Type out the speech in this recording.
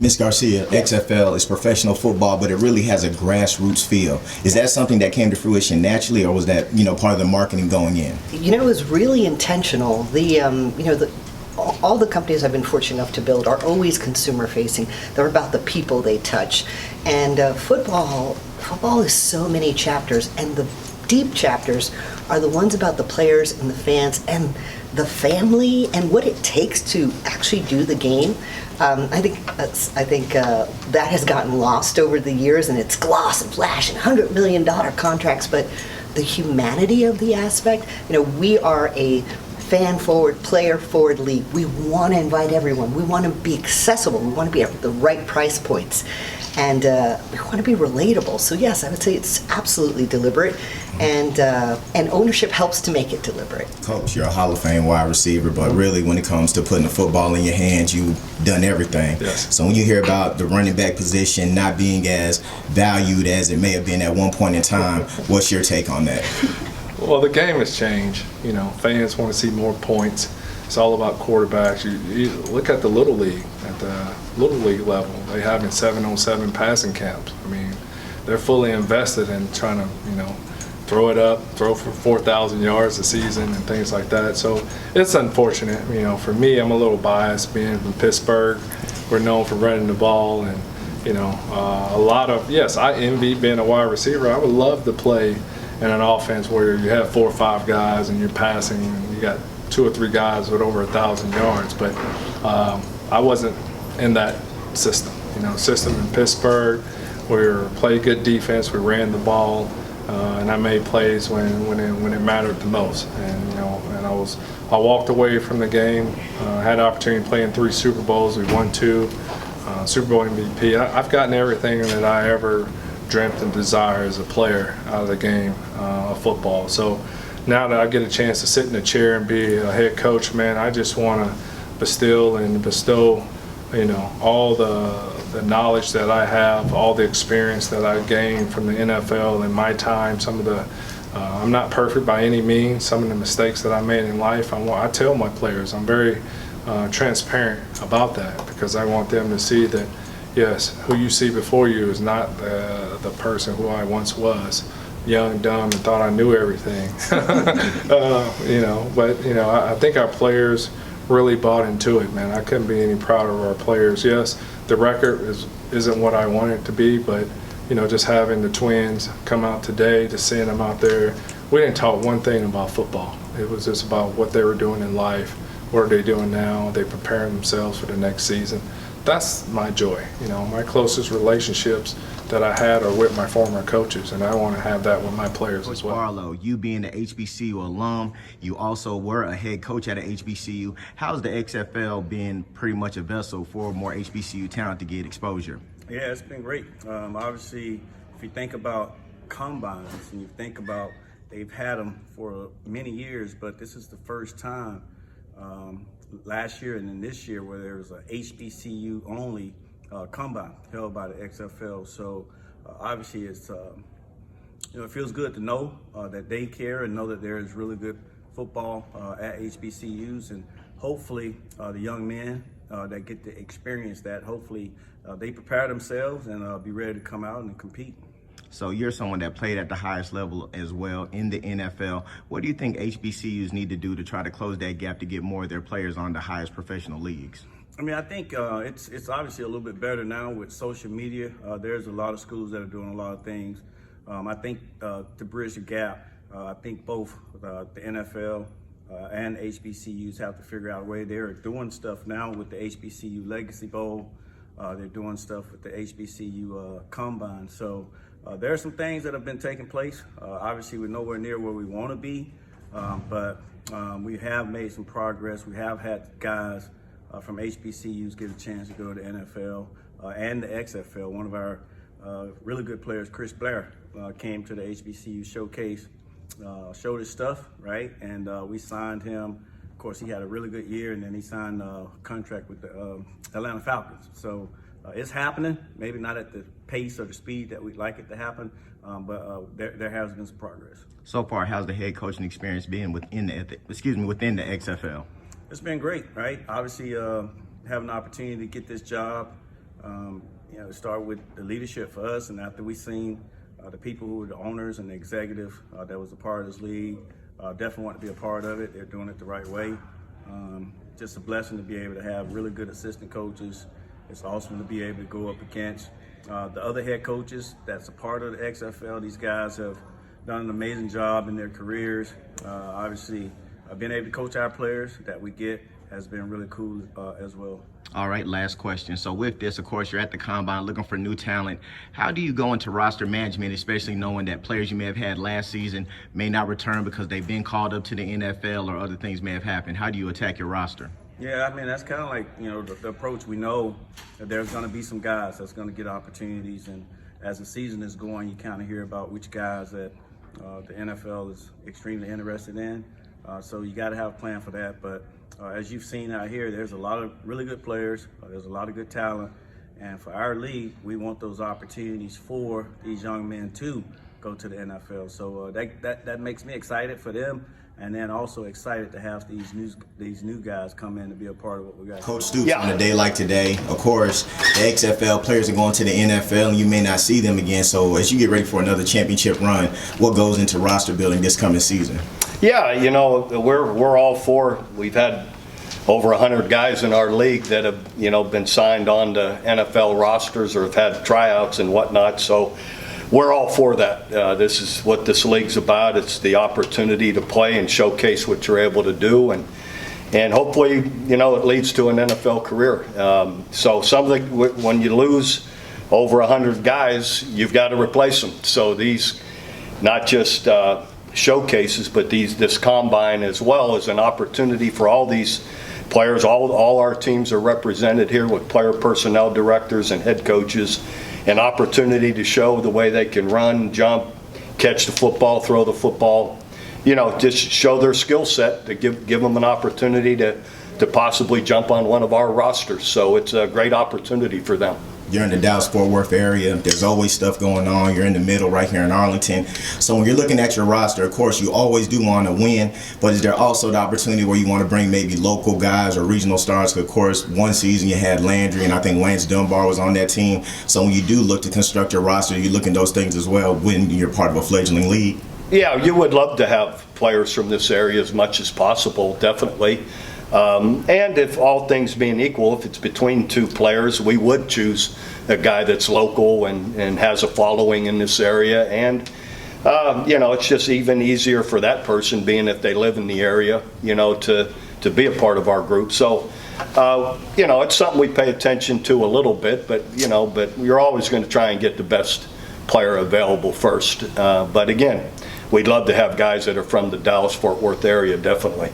Miss Garcia, XFL is professional football, but it really has a grassroots feel. Is that something that came to fruition naturally, or was that, part of the marketing going in? It was really intentional. All the companies I've been fortunate enough to build are always consumer facing. They're about the people they touch. And football is so many chapters, and the deep chapters are the ones about the players and the fans and the family and what it takes to actually do the game. I think that has gotten lost over the years, and it's gloss and flash and $100 million contracts. But the humanity of the aspect, we are a fan-forward, player-forward league. We want to invite everyone. We want to be accessible. We want to be at the right price points. And we want to be relatable. So yes, I would say it's absolutely deliberate, and ownership helps to make it deliberate. Coach, you're a Hall of Fame wide receiver, but really when it comes to putting the football in your hands, you've done everything. Yes. So when you hear about the running back position not being as valued as it may have been at one point in time, what's your take on that? Well, the game has changed. Fans want to see more points. It's all about quarterbacks. You look at the Little League, at the Little League level. They have in 7-on-7 passing camps. They're fully invested in trying to, throw for 4,000 yards a season and things like that. So it's unfortunate. For me, I'm a little biased being from Pittsburgh. We're known for running the ball, and I envy being a wide receiver. I would love to play in an offense where you have 4 or 5 guys and you're passing and you got 2 or 3 guys with over 1,000 yards, but I wasn't in that system. System in Pittsburgh, we played good defense, we ran the ball, and I made plays when it mattered the most. And I walked away from the game. Had the opportunity to play in 3 Super Bowls. We won 2, Super Bowl MVP. I've gotten everything that I ever dreamt and desired as a player out of the game of football. So now that I get a chance to sit in a chair and be a head coach, man, I just want to bestow, all the knowledge that I have, all the experience that I gained from the NFL in my time. I'm not perfect by any means. Some of the mistakes that I made in life, I tell my players, I'm very transparent about that, because I want them to see that, yes, who you see before you is not the person who I once was. Young, dumb, and thought I knew everything. I think our players really bought into it, man. I couldn't be any prouder of our players. Yes, the record isn't what I want it to be, but just having the twins come out today, just seeing them out there, we didn't talk one thing about football. It was just about what they were doing in life. What are they doing now? Are they preparing themselves for the next season? That's my joy. My closest relationships that I had are with my former coaches, and I want to have that with my players as well. Barlow, you being the HBCU alum, you also were a head coach at a HBCU. How's the XFL been pretty much a vessel for more HBCU talent to get exposure? Yeah, it's been great. Obviously, if you think about combines and you think about they've had them for many years, but this is the first time last year and then this year where there was a HBCU only combine held by the XFL. So obviously it's it feels good to know that they care and know that there is really good football at HBCUs, and hopefully the young men that get to experience that, hopefully they prepare themselves and be ready to come out and compete. So you're someone that played at the highest level as well in the NFL. What do you think HBCUs need to do to try to close that gap to get more of their players on the highest professional leagues? I think it's obviously a little bit better now with social media. There's a lot of schools that are doing a lot of things. I think to bridge the gap, I think both the NFL and HBCUs have to figure out a way. They're doing stuff now with the HBCU Legacy Bowl. They're doing stuff with the HBCU Combine. So there are some things that have been taking place. Obviously, we're nowhere near where we want to be, but we have made some progress. We have had guys from HBCUs get a chance to go to the NFL and the XFL. One of our really good players, Chris Blair, came to the HBCU showcase, showed his stuff, right? And we signed him. Of course, he had a really good year, and then he signed a contract with the Atlanta Falcons. So it's happening, maybe not at the pace or the speed that we'd like it to happen, but there has been some progress. So far, how's the head coaching experience been within the XFL? It's been great, right? Obviously, having the opportunity to get this job, it started with the leadership for us, and after we seen the people who were the owners and the executive that was a part of this league, definitely want to be a part of it. They're doing it the right way. Just a blessing to be able to have really good assistant coaches. It's awesome to be able to go up against the other head coaches that's a part of the XFL. These guys have done an amazing job in their careers. Obviously, being able to coach our players that we get has been really cool as well. All right, last question. So with this, of course, you're at the Combine looking for new talent. How do you go into roster management, especially knowing that players you may have had last season may not return because they've been called up to the NFL or other things may have happened? How do you attack your roster? Yeah, I mean, that's kind of like, the approach. We know that there's going to be some guys that's going to get opportunities, and as the season is going, you kind of hear about which guys that the NFL is extremely interested in. So you got to have a plan for that. But as you've seen out here, there's a lot of really good players. There's a lot of good talent. And for our league, we want those opportunities for these young men to go to the NFL. So that makes me excited for them. And then also excited to have these new guys come in to be a part of what we got. Coach Stoops, on a day like today, of course, the XFL players are going to the NFL and you may not see them again. So as you get ready for another championship run, what goes into roster building this coming season? Yeah, we're all for. We've had over 100 guys in our league that have, been signed on to NFL rosters or have had tryouts and whatnot. So we're all for that. This is what this league's about. It's the opportunity to play and showcase what you're able to do, and hopefully, it leads to an NFL career. So when you lose over 100 guys, you've got to replace them. So these, not just showcases, but this combine as well is an opportunity for all these players. All our teams are represented here with player personnel directors and head coaches. An opportunity to show the way they can run, jump, catch the football, throw the football, just show their skill set to give them an opportunity to possibly jump on one of our rosters. So it's a great opportunity for them. You're in the Dallas-Fort Worth area. There's always stuff going on. You're in the middle right here in Arlington. So when you're looking at your roster, of course, you always do want to win, but is there also the opportunity where you want to bring maybe local guys or regional stars? Of course, one season you had Landry, and I think Lance Dunbar was on that team. So when you do look to construct your roster, you look at those things as well when you're part of a fledgling league? Yeah, you would love to have players from this area as much as possible, definitely. And if all things being equal, if it's between two players, we would choose a guy that's local and has a following in this area. And, it's just even easier for that person, being if they live in the area, to be a part of our group. So, it's something we pay attention to a little bit, but you're always going to try and get the best player available first. But again, we'd love to have guys that are from the Dallas-Fort Worth area, definitely.